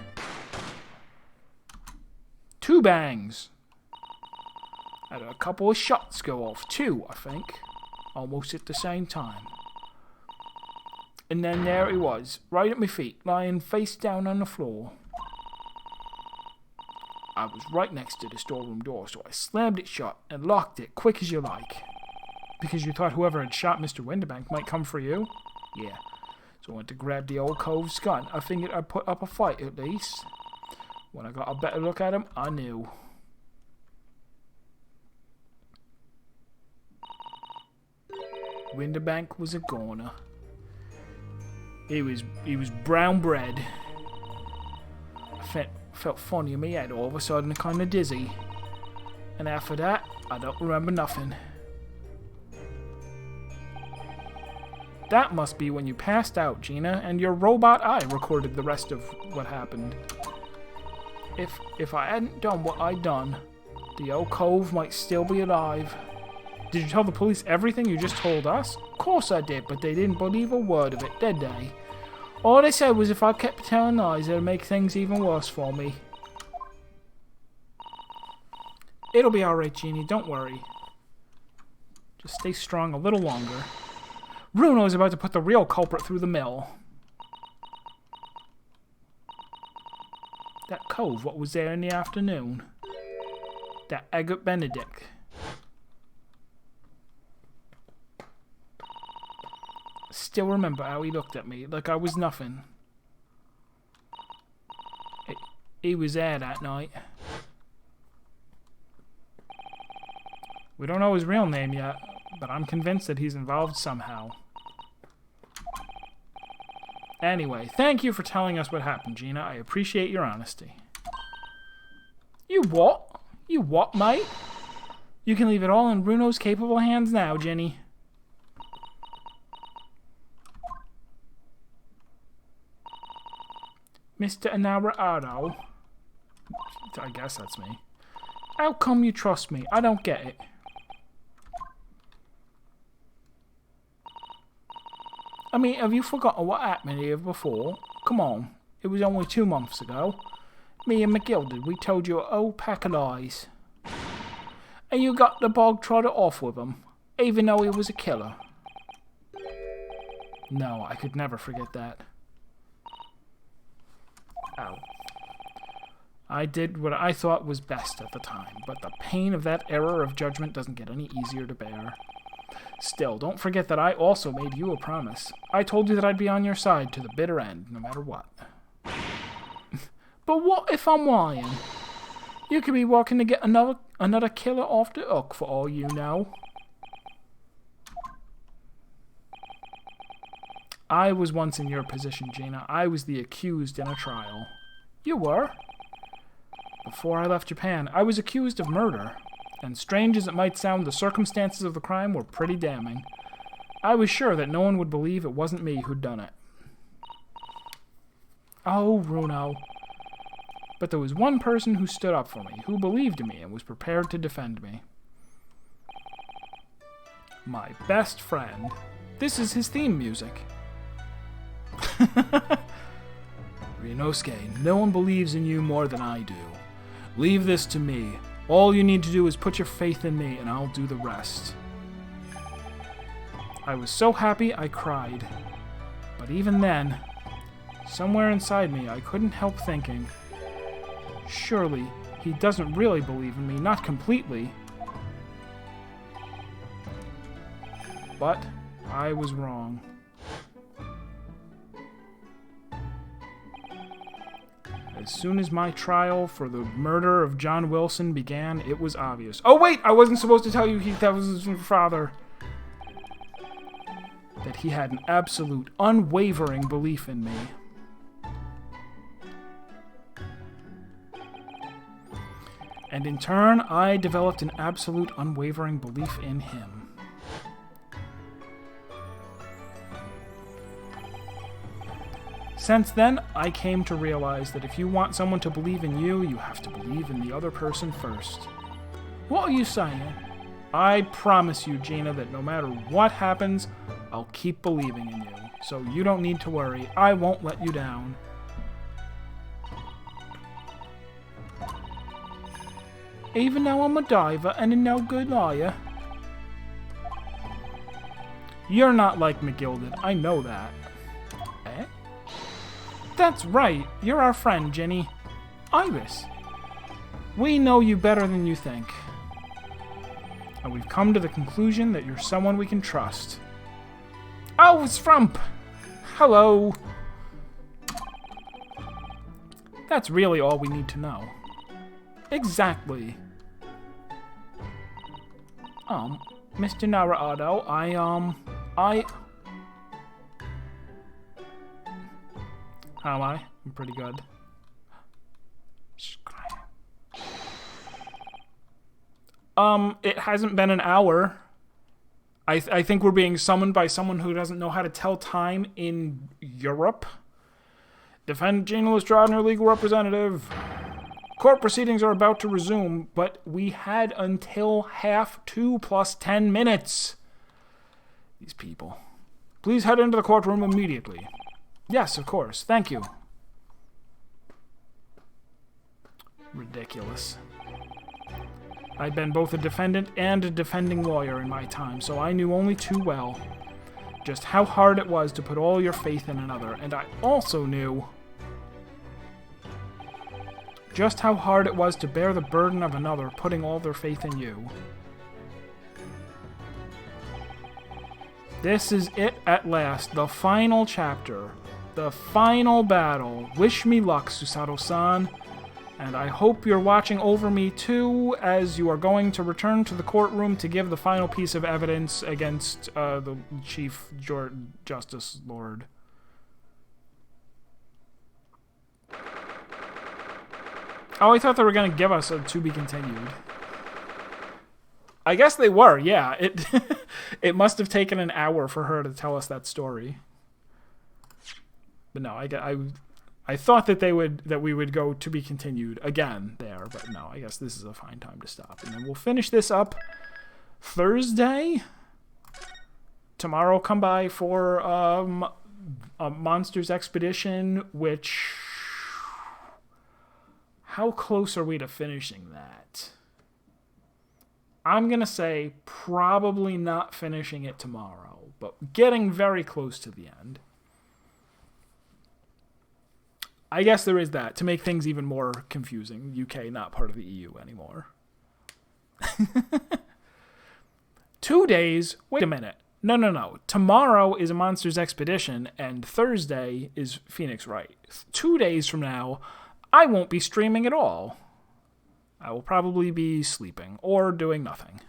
2 bangs! I had a couple of shots go off, 2, I think. Almost at the same time. And then there he was, right at my feet, lying face down on the floor. I was right next to the storeroom door, so I slammed it shut and locked it quick as you like. Because you thought whoever had shot Mr. Winterbank might come for you? Yeah. So I went to grab the old cove's gun. I figured I'd put up a fight at least. When I got a better look at him, I knew. Winterbank was a goner. He was brown bread. I felt funny in my head all of a sudden, kind of dizzy. And after that, I don't remember nothing. That must be when you passed out, Gina, and your robot eye recorded the rest of what happened. If I hadn't done what I'd done, the old cove might still be alive. Did you tell the police everything you just told us? Of course I did, but they didn't believe a word of it, did they? All they said was if I kept telling lies, it'd make things even worse for me. It'll be alright, Jeannie, don't worry. Just stay strong a little longer. Bruno is about to put the real culprit through the mill. That cove, what was there in the afternoon? That Agate Benedict. Still remember how he looked at me, like I was nothing. He was there that night. We don't know his real name yet, but I'm convinced that he's involved somehow. Anyway, thank you for telling us what happened, Gina. I appreciate your honesty. You what? You what, mate? You can leave it all in Bruno's capable hands now, Jenny. Mr. Inaurado. I guess that's me. How come you trust me? I don't get it. I mean, have you forgotten what happened here before? Come on, it was only 2 months ago. Me and McGilded, we told you a whole pack of lies. And you got the bog trotter off with him, even though he was a killer. No, I could never forget that. Ow. I did what I thought was best at the time, but the pain of that error of judgment doesn't get any easier to bear. Still, don't forget that I also made you a promise. I told you that I'd be on your side to the bitter end, no matter what. But what if I'm lying? You could be working to get another killer off the hook for all you know. I was once in your position, Gina. I was the accused in a trial. You were? Before I left Japan, I was accused of murder. And strange as it might sound, the circumstances of the crime were pretty damning. I was sure that no one would believe it wasn't me who'd done it. Oh, Bruno. But there was one person who stood up for me, who believed in me and was prepared to defend me. My best friend. This is his theme music. Ryunosuke, no one believes in you more than I do. Leave this to me. All you need to do is put your faith in me, and I'll do the rest. I was so happy I cried. But even then, somewhere inside me, I couldn't help thinking, surely he doesn't really believe in me, not completely. But I was wrong. As soon as my trial for the murder of John Wilson began, it was obvious. Oh wait, I wasn't supposed to tell you that was his father. That he had an absolute, unwavering belief in me. And in turn, I developed an absolute, unwavering belief in him. Since then, I came to realize that if you want someone to believe in you, you have to believe in the other person first. What are you saying? I promise you, Gina, that no matter what happens, I'll keep believing in you. So you don't need to worry. I won't let you down. Even though I'm a diver and a no-good liar. You're not like McGilded. I know that. That's right, you're our friend, Jenny. Iris. We know you better than you think. And we've come to the conclusion that you're someone we can trust. Oh, it's Frump! Hello! That's really all we need to know. Exactly. Mr. Naruto, How am I? I'm pretty good. It hasn't been an hour. I think we're being summoned by someone who doesn't know how to tell time in Europe. Defend Gina Lestrade, legal representative. Court proceedings are about to resume, but we had until 1:30 plus 10 minutes. These people. Please head into the courtroom immediately. Yes, of course. Thank you. Ridiculous. I'd been both a defendant and a defending lawyer in my time, so I knew only too well just how hard it was to put all your faith in another, and I also knew just how hard it was to bear the burden of another putting all their faith in you. This is it at last, the final chapter, the final battle. Wish me luck, Susato-san. And I hope you're watching over me too, as you are going to return to the courtroom to give the final piece of evidence against the Chief Justice Lord. Oh, I thought they were going to give us a to be continued. I guess they were, yeah. It must have taken an hour for her to tell us that story. But no, I thought that we would go to be continued again there, but no, I guess this is a fine time to stop. And then we'll finish this up Thursday. Tomorrow come by for a Monsters Expedition, which... How close are we to finishing that? I'm going to say probably not finishing it tomorrow, but getting very close to the end. I guess there is that, to make things even more confusing. UK not part of the EU anymore. 2 days? Wait a minute. No. Tomorrow is a Monsters Expedition, and Thursday is Phoenix Wright. 2 days from now, I won't be streaming at all. I will probably be sleeping or doing nothing.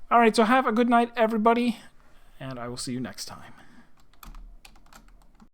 Alright, so have a good night, everybody, and I will see you next time.